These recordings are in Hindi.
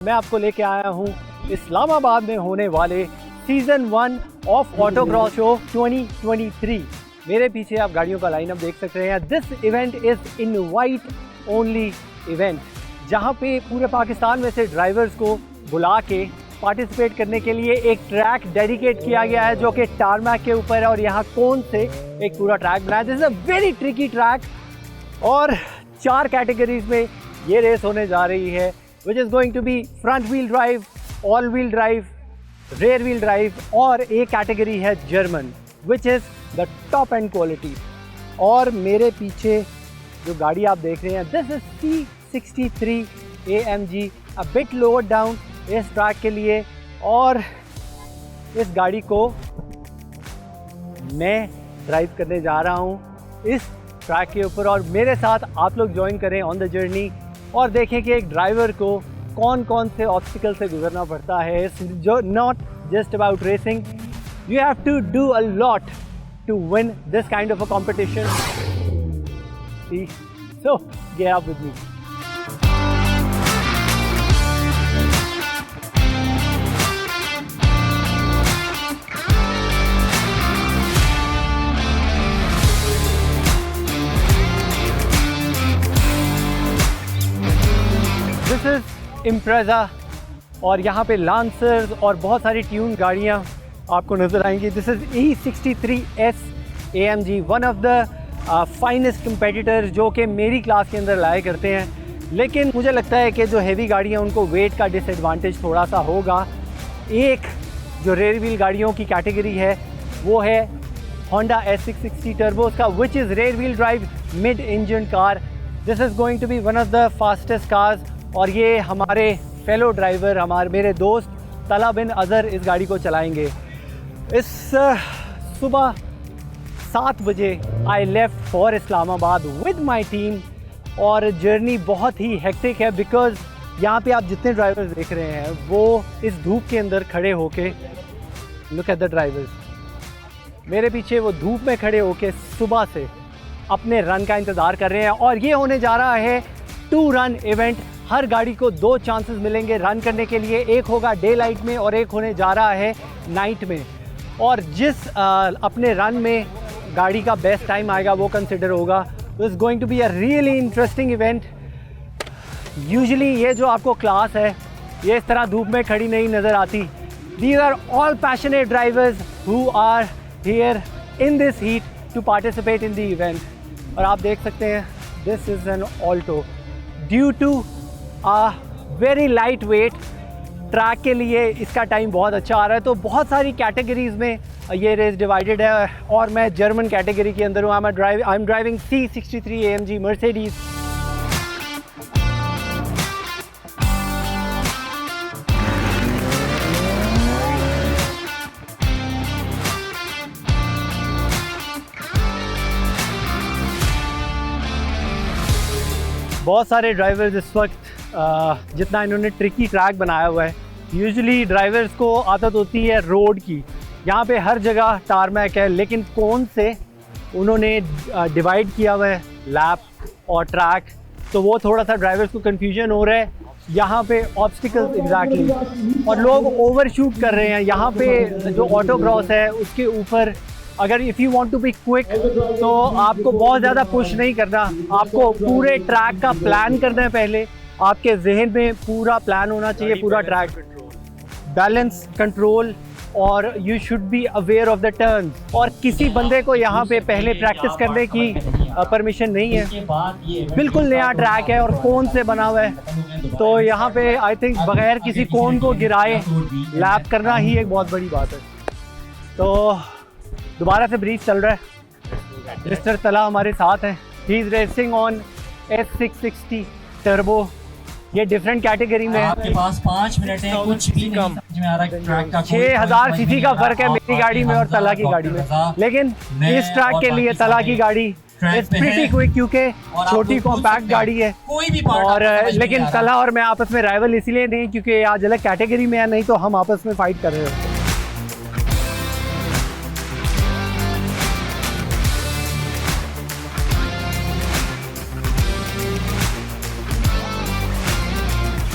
मैं आपको लेके आया हूँ इस्लामाबाद में होने वाले सीज़न 1 ऑफ ऑटोक्रॉस शो 2023। मेरे पीछे आप गाड़ियों का लाइनअप देख सकते हैं। This event is invite only event, जहाँ पे पूरे पाकिस्तान में से ड्राइवर्स को बुला के पार्टिसिपेट करने के लिए एक ट्रैक डेडिकेट किया गया है जो कि टारमैक के ऊपर है। और यहाँ कौन से एक पूरा ट्रैक बनाया। This is a very tricky track और 4 कैटेगरीज में ये रेस होने जा रही है, which is going to be front wheel drive, all wheel drive, rear wheel drive और एक कैटेगरी है German which is the top end quality। और मेरे पीछे जो गाड़ी आप देख रहे हैं this is C63 AMG, a bit lower down इस ट्रैक के लिए। और इस गाड़ी को मैं ड्राइव करने जा रहा हूँ इस ट्रैक के ऊपर और मेरे साथ आप लोग ज्वाइन करें ऑन द जर्नी और देखें कि एक ड्राइवर को कौन कौन से ऑब्स्टिकल से गुजरना पड़ता है। जो not just about racing, you have to do a lot to win this kind of a competition. So get up with me. This is Impreza और यहाँ पे लांसर्स और बहुत सारी ट्यून गाड़ियाँ आपको नज़र आएंगी। This is E63S AMG, one of the finest competitor जो कि मेरी क्लास के अंदर लाया करते हैं। लेकिन मुझे लगता है कि जो हेवी गाड़ियाँ उनको वेट का डिसएडवांटेज थोड़ा सा होगा। एक जो रेयर व्हील गाड़ियों की कैटेगरी है वो है Honda S660 टर्बो का, which is rear wheel drive mid engine car. This is going to be one of the fastest cars और ये हमारे फेलो ड्राइवर मेरे दोस्त तला बिन अज़हर इस गाड़ी को चलाएंगे। इस सुबह 7 बजे I left for Islamabad with my team और जर्नी बहुत ही हेक्टिक है बिकॉज़ यहाँ पे आप जितने ड्राइवर्स देख रहे हैं वो इस धूप के अंदर खड़े होके, लुक एट द ड्राइवर्स मेरे पीछे, वो धूप में खड़े होके सुबह से अपने रन का इंतज़ार कर रहे हैं। और ये होने जा रहा है 2 रन इवेंट। हर गाड़ी को 2 चांसेस मिलेंगे रन करने के लिए, एक होगा डे लाइट में और एक होने जा रहा है नाइट में। और जिस अपने रन में गाड़ी का बेस्ट टाइम आएगा वो कंसिडर होगा। तो it's going to be a really interesting event. Usually ये जो आपको क्लास है ये इस तरह धूप में खड़ी नहीं नज़र आती। These are all passionate drivers who are here in this heat to participate in the event. और आप देख सकते हैं this is an Alto. Due to very light weight track के लिए इसका टाइम बहुत अच्छा आ रहा है। तो बहुत सारी कैटेगरीज़ में ये रेस डिवाइडेड है और मैं जर्मन कैटेगरी के अंदर हूँ। I am driving C63 AMG Mercedes. बहुत सारे ड्राइवर्स इस वक्त जितना इन्होंने ट्रिकी ट्रैक बनाया हुआ है, यूजुअली ड्राइवर्स को आदत होती है रोड की। यहाँ पे हर जगह टारमैक है, लेकिन कौन से उन्होंने डिवाइड किया हुआ है लैप और ट्रैक, तो वो थोड़ा सा ड्राइवर्स को कन्फ्यूजन हो रहा है। यहाँ पे ऑब्स्टिकल्स एग्जैक्टली और लोग ओवरशूट कर रहे हैं। यहाँ पे जो ऑटोक्रॉस है उसके ऊपर अगर if you want to be quick तो आपको बहुत ज़्यादा पुश नहीं करना, आपको पूरे ट्रैक का प्लान करना है। पहले आपके जहन में पूरा प्लान होना चाहिए, पूरा ट्रैक बैलेंस कंट्रोल, और you should be aware of the turn. और किसी बंदे को यहाँ पे पहले प्रैक्टिस करने की परमिशन नहीं है। बिल्कुल नया ट्रैक है और कोन से बना हुआ है, तो यहाँ पे आई थिंक बगैर किसी कोन को गिराए लैप करना ही एक बहुत बड़ी बात है। तो दोबारा से ब्रीज चल रहा है। मिस्टर तला हमारे साथ हैं। He is racing on S660 turbo. ये डिफरेंट कैटेगरी में है। आपके पास 5 मिनट है, कुछ भी नहीं समझ में आ रहा है ट्रैक का। 6000 सीसी का फर्क है मेरी गाड़ी में और तला की गाड़ी में, लेकिन इस ट्रैक के लिए तला की गाड़ी इज प्रीटी क्विक क्योंकि छोटी कॉम्पैक्ट गाड़ी है। कोई भी और लेकिन तला और मैं आपस में राइवल इसलिए नहीं क्योंकि आज अलग कैटेगरी में है, नहीं तो हम आपस में फाइट कर रहे हैं।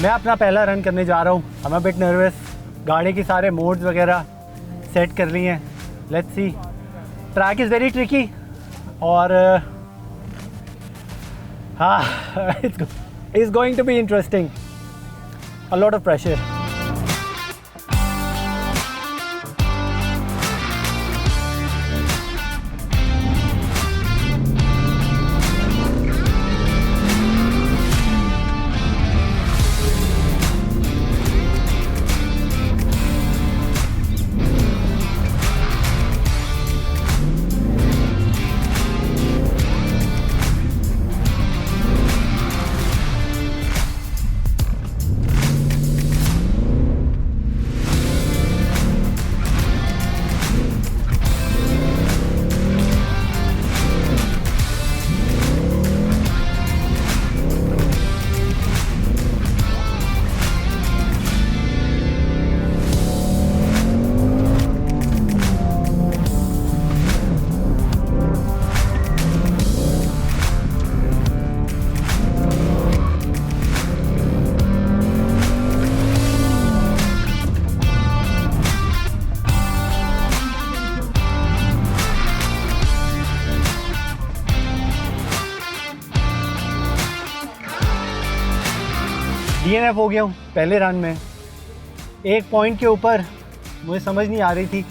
मैं अपना पहला रन करने जा रहा हूँ। I am a bit nervous. गाड़ी की सारे मोड्स वगैरह सेट कर लिए हैं। Let's see. Track is very tricky और हाँ it's going to be interesting. A lot of pressure. DNF हो गया हूँ पहले रन में। एक पॉइंट के ऊपर मुझे समझ नहीं आ रही थी।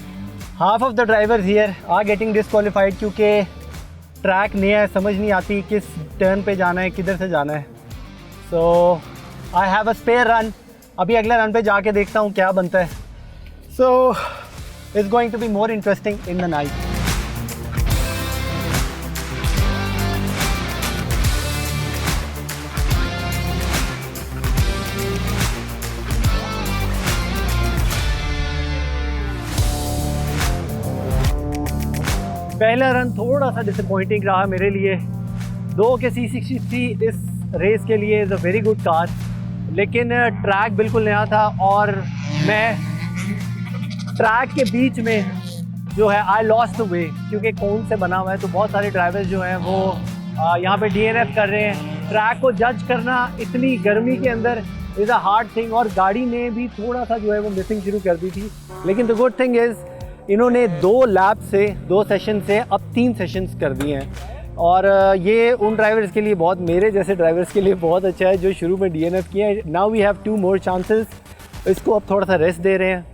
Half of the drivers here are getting disqualified क्योंकि ट्रैक नया है, समझ नहीं आती किस टर्न पे जाना है, किधर से जाना है। So I have a spare run. अभी अगले रन पे जाके देखता हूँ क्या बनता है। So it's going to be more interesting in the night. पहला रन थोड़ा सा डिसअपॉइंटिंग रहा मेरे लिए। 2 के C63 इस रेस के लिए is a very good car, लेकिन ट्रैक बिल्कुल नया था और मैं ट्रैक के बीच में जो है आई लॉस्ट द वे क्योंकि कौन से बना हुआ है। तो बहुत सारे ड्राइवर्स जो हैं वो यहाँ पे DNF कर रहे हैं। ट्रैक को जज करना इतनी गर्मी के अंदर इज़ अ हार्ड थिंग और गाड़ी ने भी थोड़ा सा जो है वो मिसिंग शुरू कर दी थी। लेकिन द गुड थिंग इज़ इन्होंने 2 लैप से 2 सेशन से अब 3 सेशंस कर दिए हैं और ये उन ड्राइवर्स के लिए बहुत, मेरे जैसे ड्राइवर्स के लिए बहुत अच्छा है जो शुरू में DNF किए हैं। Now we have 2 more chances. इसको अब थोड़ा सा रेस्ट दे रहे हैं।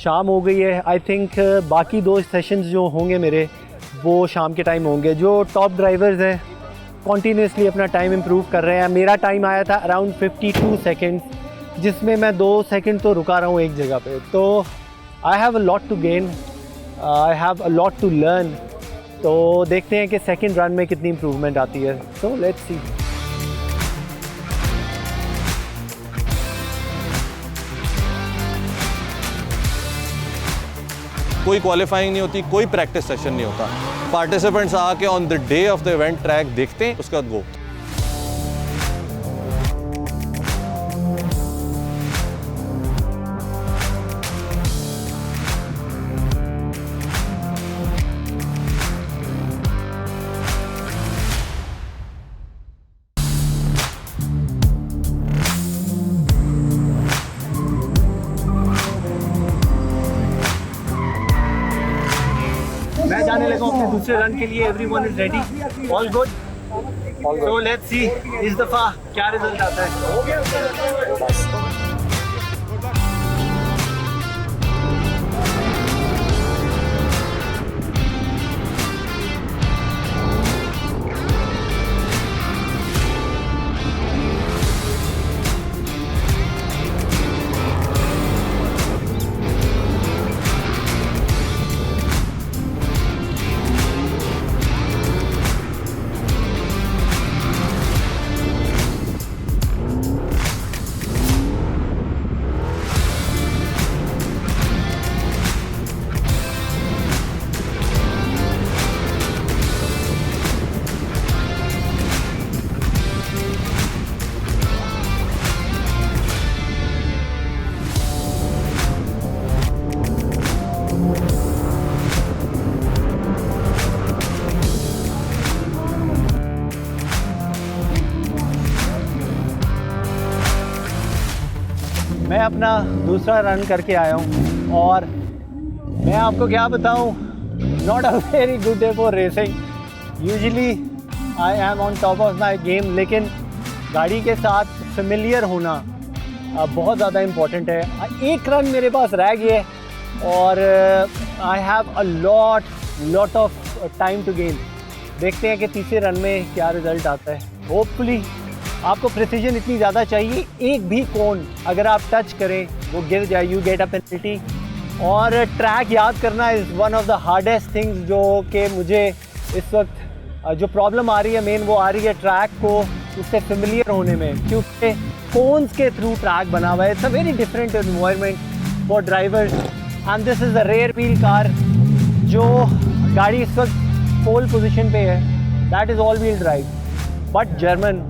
शाम हो गई है। आई थिंक बाकी 2 सेशंस जो होंगे मेरे वो शाम के टाइम होंगे। जो टॉप ड्राइवर्स हैं कॉन्टीन्यूसली अपना टाइम इम्प्रूव कर रहे हैं। मेरा टाइम आया था अराउंड 52 सेकेंड्स जिसमें मैं 2 सेकेंड तो रुका रहा हूँ एक जगह पे। तो I have a lot to gain, I have a lot to learn। तो देखते हैं कि सेकंड रन में कितनी इम्प्रूवमेंट आती है। सो लेट्स सी। कोई क्वालिफाइंग नहीं होती, कोई प्रैक्टिस सेशन नहीं होता। पार्टिसिपेंट्स आके on the day of the event track देखते हैं, उसके बाद गो। मैं जाने लगा हूँ अपने दूसरे रन के लिए। Everyone is ready, all good. So let's सी इस दफ़ा क्या रिजल्ट आता है। अपना दूसरा रन करके आया हूँ और मैं आपको क्या बताऊँ, not a very good day for racing. Usually I am on top of my game, लेकिन गाड़ी के साथ फेमिलियर होना बहुत ज़्यादा इम्पोर्टेंट है। एक रन मेरे पास रह गया है और I have a lot of time to gain. देखते हैं कि तीसरे रन में क्या रिज़ल्ट आता है। होपफुली आपको प्रिसीजन इतनी ज़्यादा चाहिए, एक भी कोन अगर आप टच करें वो गिर जाए, यू गेट अ पेनल्टी। और ट्रैक याद करना is one of the hardest things, जो कि मुझे इस वक्त जो प्रॉब्लम आ रही है मेन, वो आ रही है ट्रैक को उससे फेमिलियर होने में, क्योंकि कोन्स के थ्रू ट्रैक बना हुआ है। It's a very different environment for drivers and this is a rear wheel car. जो गाड़ी इस वक्त पोल पोजीशन पे है, that is all wheel drive, but German,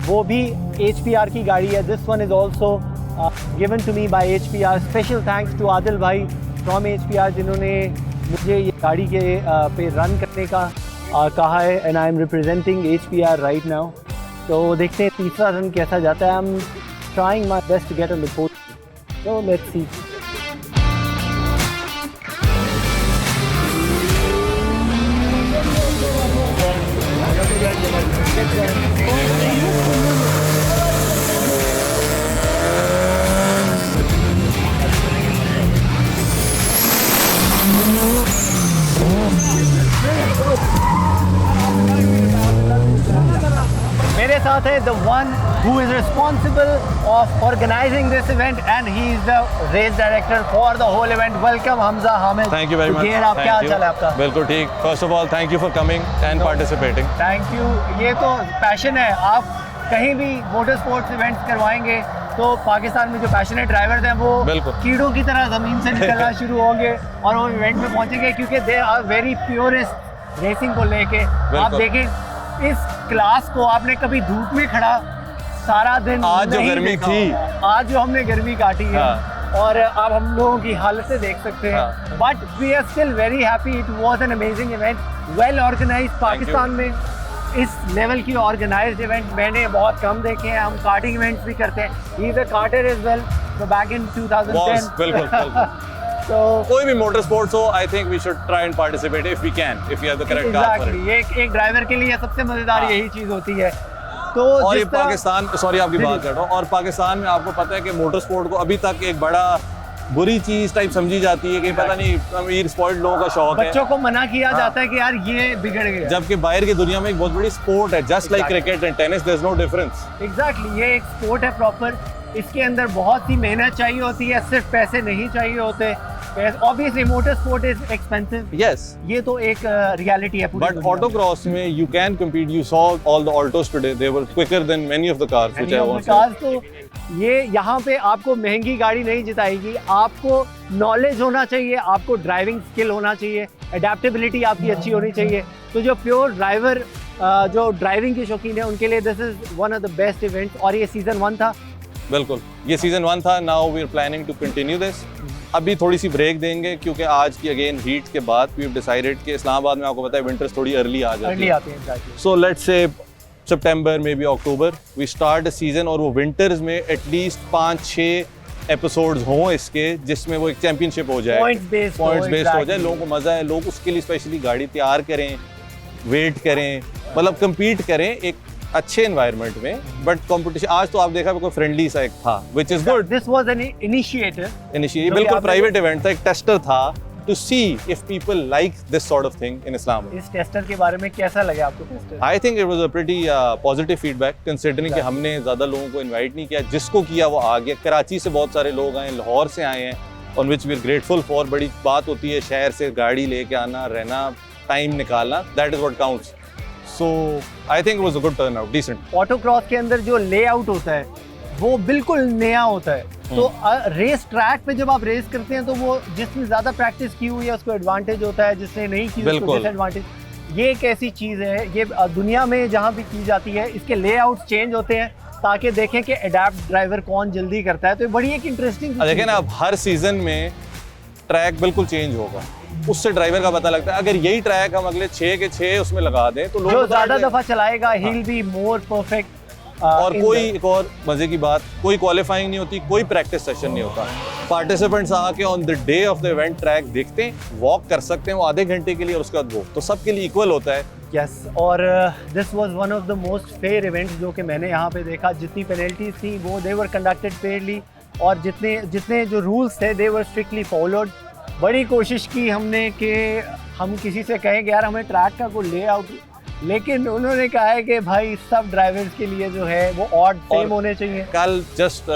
वो भी HPR की गाड़ी है। This one is also given to me by HPR। Special thanks to Adil भाई फ्रॉम HPR, जिन्होंने मुझे ये गाड़ी के पे रन करने का कहा है, and I am representing HPR right now. तो देखते हैं तीसरा रन कैसा जाता है। I am trying my best to get on the pole, so let's see. मेरे साथ है the one who is responsible of organising this event and he is the race director for the whole event. Welcome Hamza Hamid. Thank you very much. आप क्या हाल चाल है आपका? बिल्कुल ठीक। First of all thank you for coming and participating. Thank you. ये तो पैशन है, आप कहीं भी मोटर स्पोर्ट्स इवेंट्स करवाएंगे तो पाकिस्तान में जो पैशनेट ड्राइवर्स हैं वो कीड़ों की तरह ज़मीन से निकलना शुरू होंगे और वो इवेंट में पहुंचेंगे, क्योंकि they are very purest racing को लेके। आप देखें इस क्लास को, आपने कभी धूप में खड़ा सारा दिन आज जो गर्मी थी, आज जो हमने गर्मी काटी है, और अब हम लोगों की हालतें देख सकते हैं, but we are still very happy. It was an amazing event, well organised. Pakistan में इस लेवल की ऑर्गेनाइज्ड इवेंट मैंने बहुत कम देखे हैं। हम कार्टिंग इवेंट्स भी करते हैं, he is a karter as well, so back in 2010। बिल्कुल। तो कोई भी मोटर स्पोर्ट्स हो, I think we should try and participate if we can, if we have the correct car for it. एक ड्राइवर के लिए सबसे मजेदार यही चीज होती है। तो और ये पाकिस्तान, सॉरी आपकी बात कर रहा हूँ, और पाकिस्तान में आपको पता है कि मोटर स्पोर्ट को अभी तक एक बड़ा बुरी चीज टाइप समझी जाती है कि पता नहीं अमीर स्पॉइल्ड लोगों का शौक है, बच्चों को मना किया जाता है कि यार ये बिगड़ गया, जबकि बाहर की दुनिया में एक बहुत बड़ी स्पोर्ट है, just like cricket and tennis, there is no difference. Exactly, ये एक स्पोर्ट है प्रॉपर। इसके अंदर बहुत सी मेहनत चाहिए होती है, सिर्फ पैसे नहीं चाहिए होते। Obviously, motor sport is expensive. Yes. ये तो एक reality है पूरी But autocross में you can compete. You saw all the autos today. They were quicker than many of the cars which I want. cars तो ये यहाँ पे आपको महंगी गाड़ी नहीं जिताएगी, आपको नॉलेज होना चाहिए, आपको ड्राइविंग स्किल होना चाहिए, एडेप्टेबिलिटी आपकी अच्छी होनी चाहिए। तो जो प्योर ड्राइवर, जो ड्राइविंग के शौकीन है, उनके लिए this is one of the best events. और ये सीजन 1 था। बिल्कुल, ये सीजन 1 था। Now we are planning to continue this. अभी थोड़ी सी ब्रेक देंगे क्योंकि आज की अगेन हीट के बाद वी हैव डिसाइडेड कि इस्लामाबाद में आपको पता है विंटर्स थोड़ी अर्ली आ जाती है। सो लेट्स से सितंबर में भी अक्टूबर वी स्टार्ट अ सीजन, और वो विंटर्स में एटलीस्ट 5-6 एपिसोड्स हों इसके, जिसमें वो एक चैंपियनशिप हो जाए, पॉइंट्स बेस्ड हो जाए, लोगों को मज़ा है, लोग उसके लिए स्पेशली गाड़ी तैयार करें, वेट करें, मतलब कम्पीट करें एक अच्छे एनवायरनमेंट में। बट कंपटीशन आज तो आप देखा कोई फ्रेंडली सा एक था, which is good. This was an initiative, बिल्कुल प्राइवेट इवेंट था, एक टेस्टर था to see if people like this sort of thing in Islam. इस टेस्टर के बारे में कैसा लगा आपको taster? I think it was a pretty positive feedback, considering कि हमने ज़्यादा लोगों को इनवाइट नहीं किया, जिसको किया वो आ गया। कराची से बहुत सारे लोग आए, लाहौर से आए हैं, on which we are grateful for. बड़ी बात होती है शहर से गाड़ी लेके आना, रहना, टाइम निकालना, that is what counts. So I think it was a good turnout, decent. Autocross के अंदर जो लेआउट होता है वो बिल्कुल नया होता है। तो रेस ट्रैक पे जब आप रेस करते हैं तो वो जिसने ज्यादा प्रैक्टिस की हुई है उसको एडवांटेज होता है, जिसने नहीं की उसको डिसएडवांटेज। ये एक ऐसी चीज है, ये दुनिया में जहाँ भी की जाती है, इसके लेआउट चेंज होते हैं ताकि देखें कि अडैप्ट ड्राइवर कौन जल्दी करता है। तो ये बड़ी एक इंटरेस्टिंग देखें ना, अब हर सीजन में ट्रैक बिल्कुल चेंज होगा, उससे ड्राइवर का पता लगता है। अगर यही ट्रैक हम अगले 6 के 6 उसमें लगा दें तो लोग जो ज्यादा दफा चलाएगा he will be more perfect. और in कोई the- एक और मजे की बात, कोई क्वालिफाइंग नहीं होती, कोई प्रैक्टिस सेशन नहीं होता। पार्टिसिपेंट्स आके on the day of the event track देखते हैं, वॉक कर सकते हैं वो आधे घंटे के लिए और उसके बाद वो, तो सबके लिए इक्वल होता है। यस और this was one of the most fair events जो कि मैंने यहाँ पे देखा। जितनी पेनल्टीज थी वो दे वर कंडक्टेड फेयरली, और जितने जितने जो रूल्स थे दे वर स्ट्रिक्टली फॉलोड। बड़ी कोशिश की हमने कि हम किसी से कहें कि यार हमें ट्रैक का कोई लेआउट, लेकिन उन्होंने कहा है कि भाई सब ड्राइवर्स के लिए जो है वो ऑड सेम होने चाहिए। कल जस्ट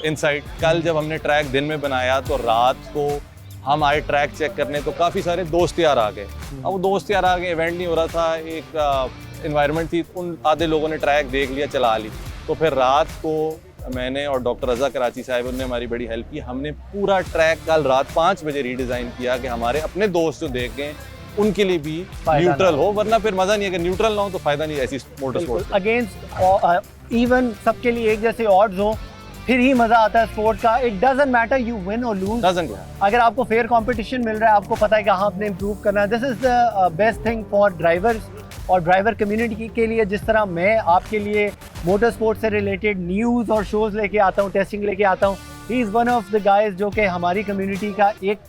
इनसाइट, कल जब हमने ट्रैक दिन में बनाया तो रात को हम आए ट्रैक चेक करने, तो काफ़ी सारे दोस्त यार आ गए। अब वो दोस्त यार आ गए, इवेंट नहीं हो रहा था, एक इन्वायरमेंट थी, उन आधे लोगों ने ट्रैक देख लिया, चला ली। तो फिर रात को मैंने और डॉक्टर रज़ा कराची साहब, उन्होंने हमारी बड़ी हेल्प की। हमने पूरा ट्रैक कल रात 5 बजे रीडिज़ाइन किया कि हमारे अपने दोस्त जो देख गए उनके लिए भी न्यूट्रल हो, वरना फिर मज़ा नहीं है। अगर न्यूट्रल ना हो तो फ़ायदा नहीं ऐसी मोटर स्पोर्ट्स। अगेंस्ट इवन सबके लिए एक जैसे ऑड्स हो, फिर ही मजा आता है स्पोर्ट का। It doesn't matter you win और लूज, अगर आपको फेयर कंपटीशन मिल रहा है, आपको पता है कि हाँ आपने इम्प्रूव करना है। This is the best thing for drivers और ड्राइवर कम्युनिटी के लिए। जिस तरह मैं आपके लिए मोटर स्पोर्ट से रिलेटेड न्यूज़ और शोज़ लेके आता हूँ, टेस्टिंग लेके आता हूँ, he is one of the guys जो कि हमारी कम्युनिटी का एक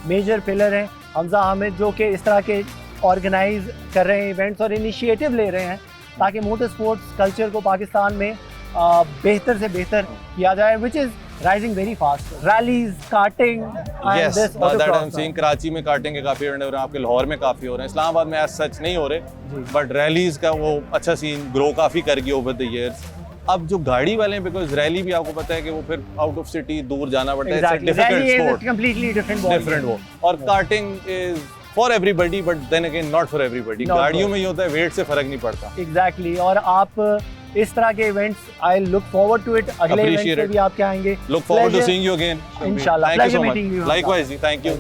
मेजर पिलर है। हमजा हामिद जो कि इस तरह के ऑर्गेनाइज कर रहे हैं इवेंट्स और इनिशिएटिव ले रहे हैं ताकि मोटर स्पोर्ट्स कल्चर को पाकिस्तान में बेहतर से बेहतर किया जाए, which is rising very fast. Rallies, karting, yes, that I'm seeing। Karachi में कार्टिंग के काफ़ी इवेंट हो रहे हैं, आपके लाहौर में काफ़ी हो रहे हैं, इस्लामाबाद में एज सच नहीं हो रहे, बट रैलीज का वो अच्छा सीन ग्रो काफ़ी कर गया ओवर द ईयर्स। अब जो गाड़ी वाले हैं, बिकॉज रैली भी आपको पता है कि वो फिर आउट ऑफ सिटी दूर जाना पड़ता है, डिफरेंट वो, और karting is for everybody, but then again not for everybody. गाड़ियों में ये होता है वेट से फर्क नहीं पड़ता। एग्जैक्टली और आप इस तरह के events, I look forward to it. अगले इवेंट पे भी आप क्या आएंगे, look forward to seeing you again इंशाल्लाह। Thank you so much, likewise जी, थैंक यू।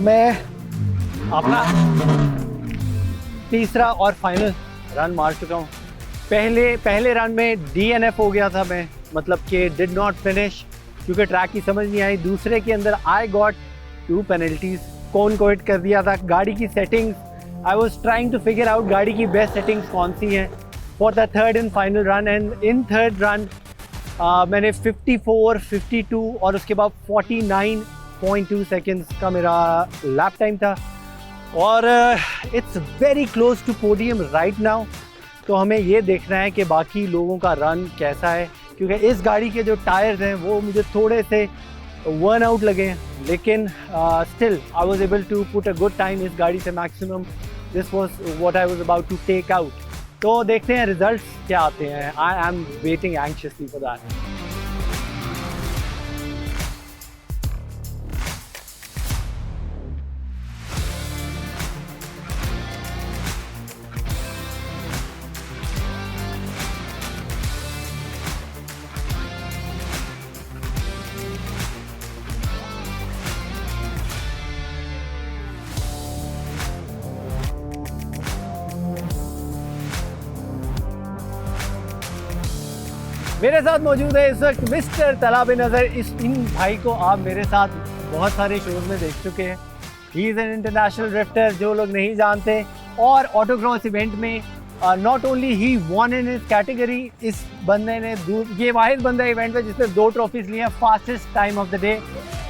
मैं अपना तीसरा और फाइनल रन मार चुका हूँ। पहले रन में DNF हो गया था मैं, मतलब कि डिड नॉट फिनिश, क्योंकि ट्रैक की समझ नहीं आई। दूसरे के अंदर आई गॉट 2 पेनल्टीज, कौन को हिट कर दिया था। गाड़ी की settings, I was trying to figure out गाड़ी की बेस्ट सेटिंग्स कौन सी हैं for the third and final run. And in third run मैंने 54, 52 और उसके बाद 49.2 सेकेंड्स का मेरा लैप टाइम था, और it's very close to podium right now. तो हमें ये देखना है कि बाकी लोगों का रन कैसा है, क्योंकि इस गाड़ी के जो टायर्स हैं वो मुझे थोड़े से वर्न आउट लगे हैं, लेकिन still I was able to put a good time इस गाड़ी से maximum. This was what I was about to take out. तो देखते हैं रिजल्ट्स क्या आते हैं। I am waiting anxiously for that. मेरे साथ मौजूद है इस वक्त मिस्टर तलाब नज़र। इन भाई को आप मेरे साथ बहुत सारे शोज में देख चुके हैं। He is an international drifter, जो लोग नहीं जानते, और ऑटोक्रॉस इवेंट में not only he one in his category, इस बंदे ने ये वाहिद बंदा इवेंट में जिसने 2 ट्रॉफीज लिए हैं, fastest time of the day,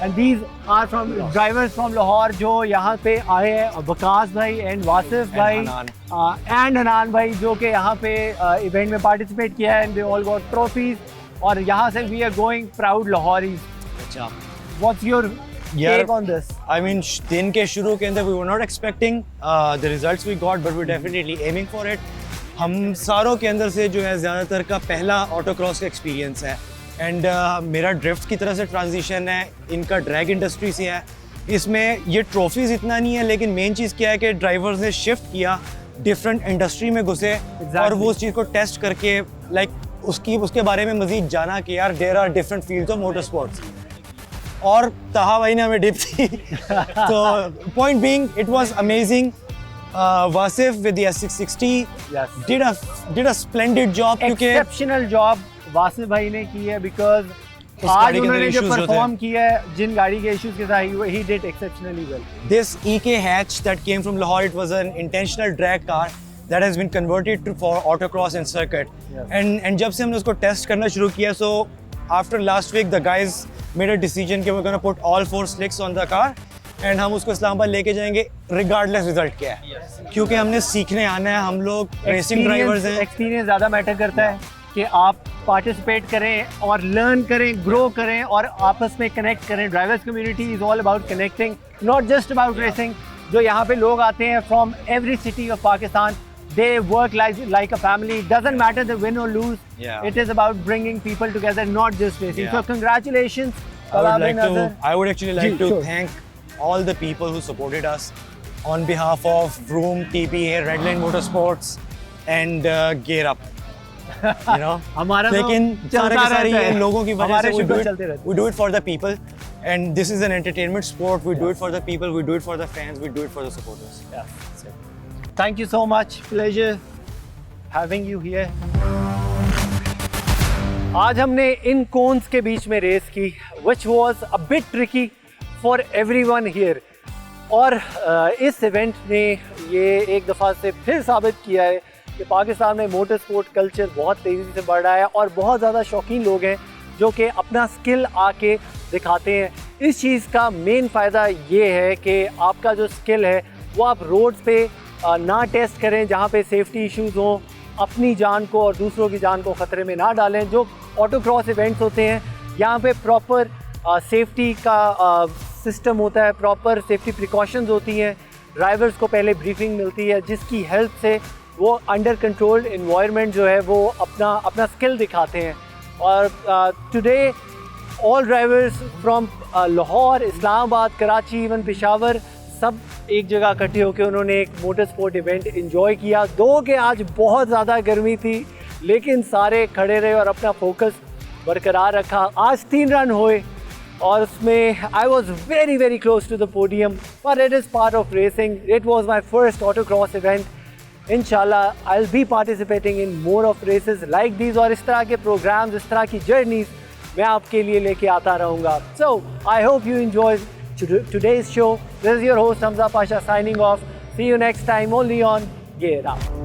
And these are from drivers from Lahore जो यहाँ पे आए हैं, वकास भाई एंड वासिफ भाई एंड हनान भाई जो कि यहाँ पे इवेंट में पार्टिसिपेट किया है, and they all got trophies. और यहाँ से we are going proud Lahoris. अच्छा, what's your take on this? I mean, दिन के शुरू के अंदर we were not expecting the results we got, but we're definitely aiming for it. हम सारों के अंदर से जो है ज़्यादातर का पहला ऑटोक्रॉस का एक्सपीरियंस है, एंड मेरा ड्रिफ्ट की तरह से ट्रांजिशन है, इनका ड्रैग इंडस्ट्री से है। इसमें ये ट्रॉफीज़ इतना नहीं है, लेकिन मेन चीज़ क्या है कि ड्राइवर्स ने शिफ्ट किया, डिफरेंट इंडस्ट्री में घुसे और वो उस चीज़ को टेस्ट करके उसके बारे में मज़ीद जाना कि यार there are different fields of motor sports. और ताहा भाई ने हमें डिप दी। तो point being it was amazing. Wasif with the S660 did a splendid job, क्योंकि एक्सेप्शनल जॉब वासिफ भाई ने की है, बिकॉज आज उन्होंने जो परफॉर्म किया है जिन गाड़ी के इश्यूज के साथ, he did exceptionally well. this EK hatch that came from Lahore, it was an intentional drag car that has been converted for autocross and circuit. Yes. And जब से हमने उसको टेस्ट करना शुरू किया, so after last week the guys made a decision कि we're going to put all 4 slicks on the car and हम उसको इस्लामाबाद लेके जाएंगे regardless रिजल्ट क्या है, क्योंकि हमने सीखने आना है। हम लोग रेसिंग ड्राइवर्स हैं, एक्सपीरियंस ज़्यादा मैटर करता है कि आप पार्टिसिपेट करें और लर्न करें, ग्रो करें और आपस में कनेक्ट करें। Drivers community is all about connecting, not just about racing. जो यहाँ पे लोग आते हैं from every city of Pakistan, they work like a family. It doesn't matter the win or lose. Yeah. It is about bringing people together, not just racing. Yeah. So congratulations. I would actually like to Sure. thank all the people who supported us on behalf of Vroom, TPA, Redline Motorsports and Gear Up. You know, हमारा तो लेकिन सारे के सारे ये लोगों की वजह से we do it for the people, and this is an entertainment sport. We do it for the people, we do it for the fans, we do it for the supporters. Yeah. Thank you so much. Pleasure having you here. आज हमने इन कोन्स के बीच में रेस की, which was a bit tricky for everyone here. और इस इवेंट ने ये एक दफ़ा से फिर साबित किया है कि पाकिस्तान में मोटर स्पोर्ट कल्चर बहुत तेज़ी से बढ़ रहा है और बहुत ज़्यादा शौकीन लोग हैं जो कि अपना स्किल आके दिखाते हैं। इस चीज़ का मेन फ़ायदा ये है कि आपका जो स्किल है वो आप रोड्स पे ना टेस्ट करें जहाँ पे सेफ्टी इश्यूज़ हों, अपनी जान को और दूसरों की जान को ख़तरे में ना डालें। जो ऑटोक्रॉस इवेंट्स होते हैं यहाँ पे प्रॉपर सेफ्टी का सिस्टम होता है, प्रॉपर सेफ्टी प्रिकॉशंस होती हैं, ड्राइवर्स को पहले ब्रीफिंग मिलती है जिसकी हेल्प से वो अंडर कंट्रोल्ड इन्वायरमेंट जो है वो अपना स्किल दिखाते हैं। और today all drivers from Lahore, Islamabad, Karachi, even Peshawar सब एक जगह इकट्ठे होकर उन्होंने एक मोटर स्पोर्ट इवेंट एंजॉय किया। दो कि आज बहुत ज़्यादा गर्मी थी लेकिन सारे खड़े रहे और अपना फोकस बरकरार रखा। आज 3 रन हुए और उसमें I was very very close to the podium, but it is part of racing. It was my first autocross event. इंशाल्लाह I will be participating in more of races like these, और इस तरह के प्रोग्राम्स, इस तरह की जर्नीज मैं आपके लिए लेके आता रहूँगा। So I hope you enjoy today's show. This is your host Hamza Pasha signing off. See you next time only on Gear Up.